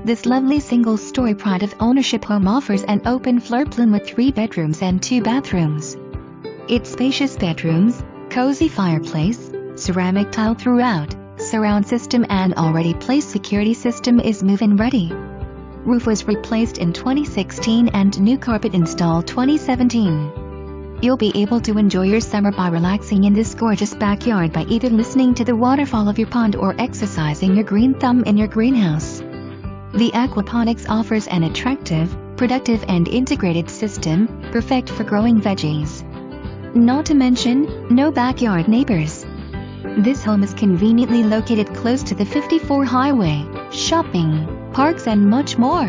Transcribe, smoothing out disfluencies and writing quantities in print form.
This lovely single-story pride of ownership home offers an open floor plan with 3 bedrooms and 2 bathrooms. Its spacious bedrooms, cozy fireplace, ceramic tile throughout, surround system and already placed security system is move-in ready. Roof was replaced in 2016 and new carpet installed 2017. You'll be able to enjoy your summer by relaxing in this gorgeous backyard by either listening to the waterfall of your pond or exercising your green thumb in your greenhouse. The Aquaponics offers an attractive, productive and integrated system, perfect for growing veggies. Not to mention, no backyard neighbors. This home is conveniently located close to the 54 highway, shopping, parks and much more.